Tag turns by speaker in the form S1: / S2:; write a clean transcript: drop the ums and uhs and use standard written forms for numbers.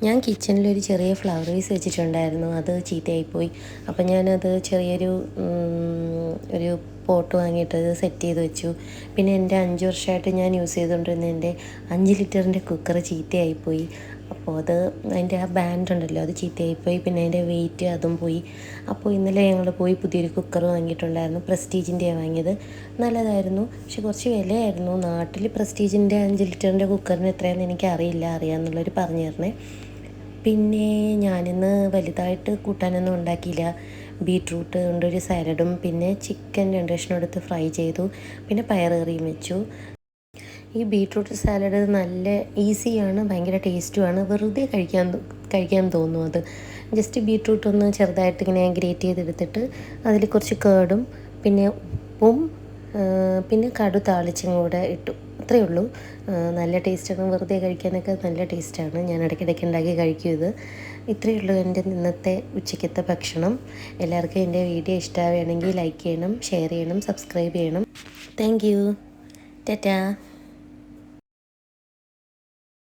S1: ഞാൻ കിച്ചണിലൊരു ചെറിയ flower vase വെച്ചിട്ടുണ്ടായിരുന്നു, അത് ചീത്തയായിപ്പോയി. അപ്പം ഞാനത് ചെറിയൊരു ഒരു പോട്ട് വാങ്ങിയിട്ട് സെറ്റ് ചെയ്ത് വെച്ചു. പിന്നെ എൻ്റെ 5 വർഷമായിട്ട് ഞാൻ യൂസ് ചെയ്തുകൊണ്ടിരുന്ന എൻ്റെ 5 ലിറ്ററിൻ്റെ കുക്കർ ചീത്തയായിപ്പോയി. അപ്പോൾ അതിൻ്റെ ആ ബാൻഡ് ഉണ്ടല്ലോ, അത് ചീത്തയായിപ്പോയി. പിന്നെ അതിൻ്റെ വെയിറ്റ് അതും പോയി. അപ്പോൾ ഇന്നലെ ഞങ്ങൾ പോയി പുതിയൊരു കുക്കർ വാങ്ങിയിട്ടുണ്ടായിരുന്നു. പ്രസ്റ്റീജിൻ്റെയാണ് വാങ്ങിയത്. നല്ലതായിരുന്നു, പക്ഷെ കുറച്ച് വിലയായിരുന്നു. നാട്ടിൽ പ്രസ്റ്റീജിൻ്റെ 5 ലിറ്ററിൻ്റെ കുക്കറിന് എത്രയാണെന്ന് എനിക്കറിയില്ല, അറിയാമെന്നുള്ളവർ പറഞ്ഞു തരണേ. പിന്നെ ഞാനിന്ന് വലുതായിട്ട് കൂട്ടാനൊന്നും ഉണ്ടാക്കിയില്ല. ബീട്രൂട്ട് കൊണ്ടൊരു സാലഡും പിന്നെ ചിക്കൻ 2 കഷ്ണം എടുത്ത് ഫ്രൈ ചെയ്തു. പിന്നെ പയറുകറിയും വെച്ചു. ഈ ബീട്രൂട്ട് സാലഡ് നല്ല ഈസിയാണ്, ഭയങ്കര ടേസ്റ്റുമാണ്. വെറുതെ കഴിക്കാൻ തോന്നും അത്. ജസ്റ്റ് ബീട്രൂട്ട് ഒന്ന് ചെറുതായിട്ട് ഇങ്ങനെ ഗ്രേറ്റ് ചെയ്തെടുത്തിട്ട് അതിൽ കുറച്ച് കേടും പിന്നെ ഉപ്പും പിന്നെ കടു താളിച്ചും കൂടെ ഇട്ടു. അത്രയേ ഉള്ളൂ. നല്ല ടേസ്റ്റാണ്, വെറുതെ കഴിക്കാനൊക്കെ നല്ല ടേസ്റ്റാണ്. ഞാൻ ഇടയ്ക്കിടയ്ക്ക് ഉണ്ടാക്കി കഴിക്കും ഇത്. ഇത്രയേ ഉള്ളൂ എൻ്റെ ഇന്നത്തെ ഉച്ചയ്ക്കത്തെ ഭക്ഷണം. എല്ലാവർക്കും എൻ്റെ വീഡിയോ ഇഷ്ടമാവുകയാണെങ്കിൽ ലൈക്ക് ചെയ്യണം, ഷെയർ ചെയ്യണം, സബ്സ്ക്രൈബ് ചെയ്യണം. Thank you. ടാറ്റാ.